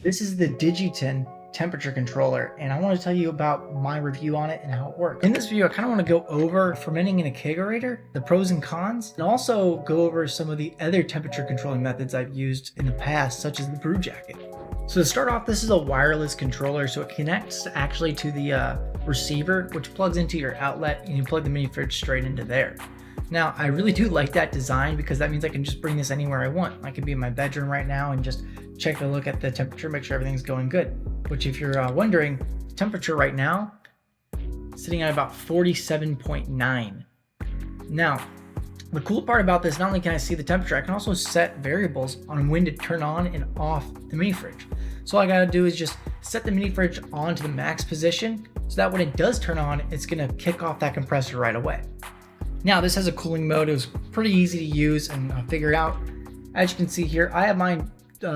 This is the Digiten Temperature controller, and I want to tell you about my review on it and how it works. In this video, I kind of want to go over fermenting in a kegerator, the pros and cons, and also go over some of the other temperature controlling methods I've used in the past, such as the brewjacket. So to start off, this is a wireless controller, so it connects actually to the receiver, which plugs into your outlet, and you plug the mini fridge straight into there. Now, I really do like that design because that means I can just bring this anywhere I want. I can be in my bedroom right now and just check a look at the temperature, make sure everything's going good. Which, if you're wondering, temperature right now, sitting at about 47.9. Now, the cool part about this, not only can I see the temperature, I can also set variables on when to turn on and off the mini fridge. So all I gotta do is just set the mini fridge on to the max position so that when it does turn on, it's gonna kick off that compressor right away. Now, this has a cooling mode. It was pretty easy to use and figure out. As you can see here, I have mine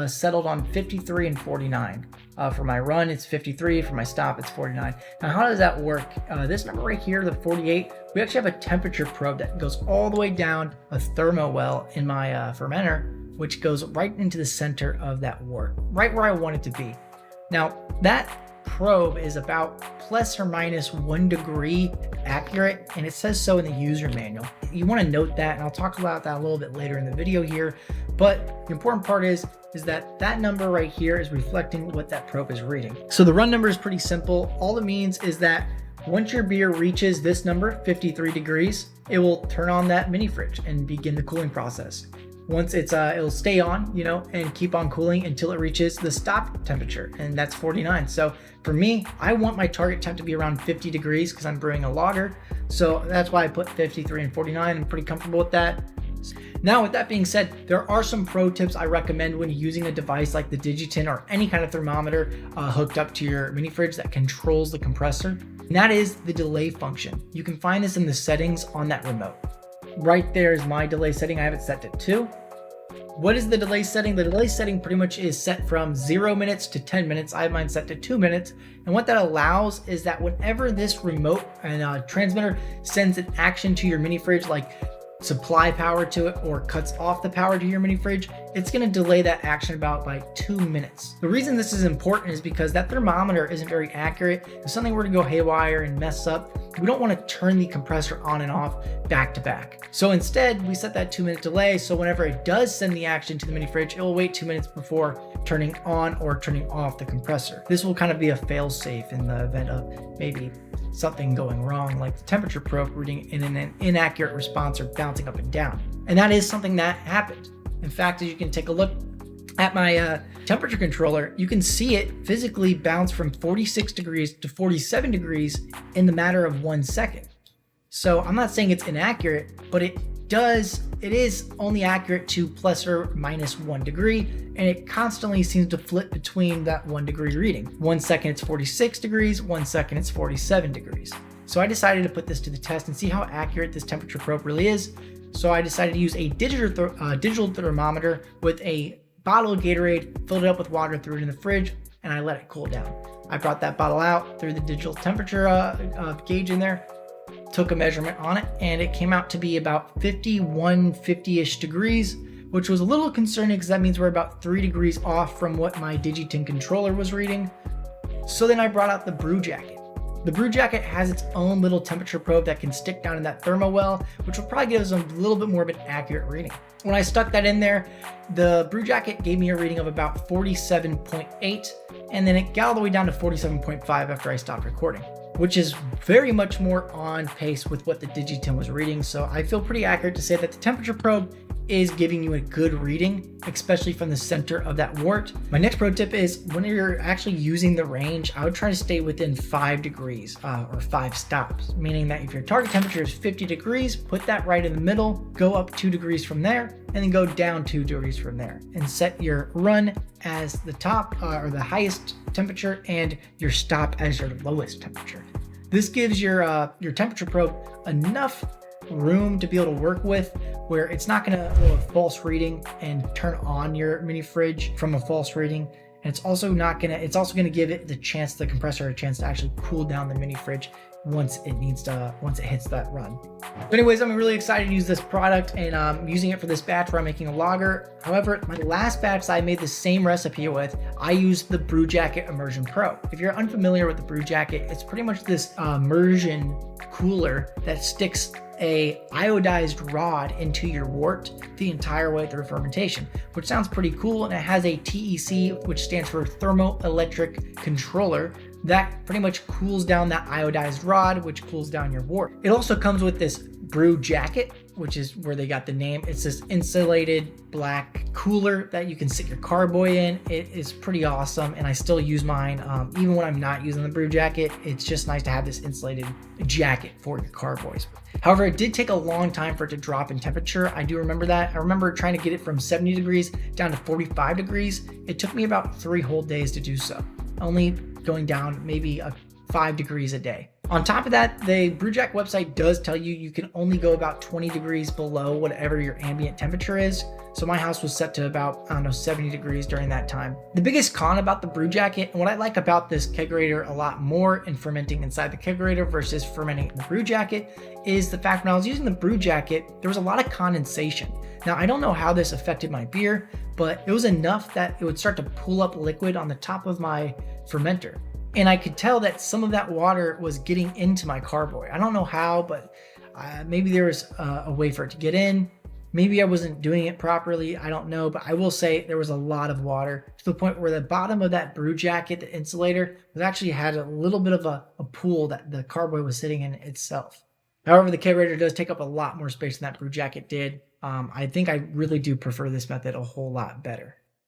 settled on 53 and 49. For my run, it's 53. For my stop, it's 49. Now, how does that work? This number right here, the 48, we actually have a temperature probe that goes all the way down a thermo well in my fermenter, which goes right into the center of that wort, right where I want it to be. Now, that probe is about plus or minus 1 degree accurate, and it says so in the user manual. You want to note that, and I'll talk about that a little bit later in the video here, but the important part is that number right here is reflecting what that probe is reading. So the run number is pretty simple. All it means is that once your beer reaches this number, 53 degrees, it will turn on that mini fridge and begin the cooling process. Once it'll stay on, and keep on cooling until it reaches the stop temperature, and that's 49. So for me, I want my target temp to be around 50 degrees because I'm brewing a lager. So that's why I put 53 and 49. I'm pretty comfortable with that. Now, with that being said, there are some pro tips I recommend when using a device like the Digiten or any kind of thermometer hooked up to your mini fridge that controls the compressor. And that is the delay function. You can find this in the settings on that remote. Right there is my delay setting. I have it set to 2. What is the delay setting? The delay setting pretty much is set from 0 minutes to 10 minutes. I have mine set to 2 minutes. And what that allows is that whenever this remote and transmitter sends an action to your mini fridge, like supply power to it or cuts off the power to your mini fridge, it's going to delay that action about by 2 minutes. The reason this is important is because that thermometer isn't very accurate. If something were to go haywire and mess up, we don't want to turn the compressor on and off back to back. So instead, we set that 2-minute delay, so whenever it does send the action to the mini fridge, it will wait 2 minutes before turning on or turning off the compressor. This will kind of be a fail-safe in the event of maybe something going wrong, like the temperature probe reading in an inaccurate response or bouncing up and down. And that is something that happened. In fact, as you can take a look at my temperature controller, you can see it physically bounce from 46 degrees to 47 degrees in the matter of 1 second. So I'm not saying it's inaccurate, but it is only accurate to plus or minus 1 degree, and it constantly seems to flip between that 1 degree reading. 1 second it's 46 degrees, 1 second it's 47 degrees. So I decided to put this to the test and see how accurate this temperature probe really is. So I decided to use a digital thermometer with a bottle of Gatorade, filled it up with water, threw it in the fridge, and I let it cool down. I brought that bottle out, threw the digital temperature gauge in there, took a measurement on it, and it came out to be about 50-ish degrees, which was a little concerning because that means we're about 3 degrees off from what my Digiten controller was reading. So then I brought out the brewjacket. The brewjacket has its own little temperature probe that can stick down in that thermo well, which will probably give us a little bit more of an accurate reading. When I stuck that in there, the brewjacket gave me a reading of about 47.8, and then it got all the way down to 47.5 after I stopped recording, which is very much more on pace with what the Digiten was reading. So I feel pretty accurate to say that the temperature probe is giving you a good reading, especially from the center of that wort. My next pro tip is when you're actually using the range, I would try to stay within 5 degrees or 5 stops, meaning that if your target temperature is 50 degrees, put that right in the middle, go up 2 degrees from there, and then go down 2 degrees from there, and set your run as the top or the highest temperature and your stop as your lowest temperature. This gives your temperature probe enough room to be able to work with where it's not going to roll a false reading and turn on your mini fridge from a false reading, and it's also going to give it the compressor a chance to actually cool down the mini fridge once it hits that run. So anyways, I'm really excited to use this product, and I'm using it for this batch where I'm making a lager. However, my last batch that I made the same recipe with, I used the brewjacket Immersion Pro. If you're unfamiliar with the brewjacket, it's pretty much this immersion cooler that sticks a iodized rod into your wort the entire way through fermentation, which sounds pretty cool. And it has a TEC, which stands for thermoelectric controller, that pretty much cools down that iodized rod, which cools down your wort. It also comes with this brewjacket, which is where they got the name. It's this insulated black cooler that you can sit your carboy in. It is pretty awesome, and I still use mine even when I'm not using the brewjacket. It's just nice to have this insulated jacket for your carboys. However, it did take a long time for it to drop in temperature. I do remember that. I remember trying to get it from 70 degrees down to 45 degrees. It took me about 3 whole days to do so, only going down maybe 5 degrees a day. On top of that, the brewjacket website does tell you you can only go about 20 degrees below whatever your ambient temperature is. So my house was set to about, 70 degrees during that time. The biggest con about the brewjacket, and what I like about this kegerator a lot more in fermenting inside the kegerator versus fermenting in the brewjacket, is the fact when I was using the brewjacket, there was a lot of condensation. Now, I don't know how this affected my beer, but it was enough that it would start to pull up liquid on the top of my fermenter. And I could tell that some of that water was getting into my carboy. I don't know how, but maybe there was a way for it to get in. Maybe I wasn't doing it properly. I don't know, but I will say there was a lot of water to the point where the bottom of that brewjacket, the insulator, was actually had a little bit of a pool that the carboy was sitting in itself. However, the kegerator does take up a lot more space than that brewjacket did. I think I really do prefer this method a whole lot better.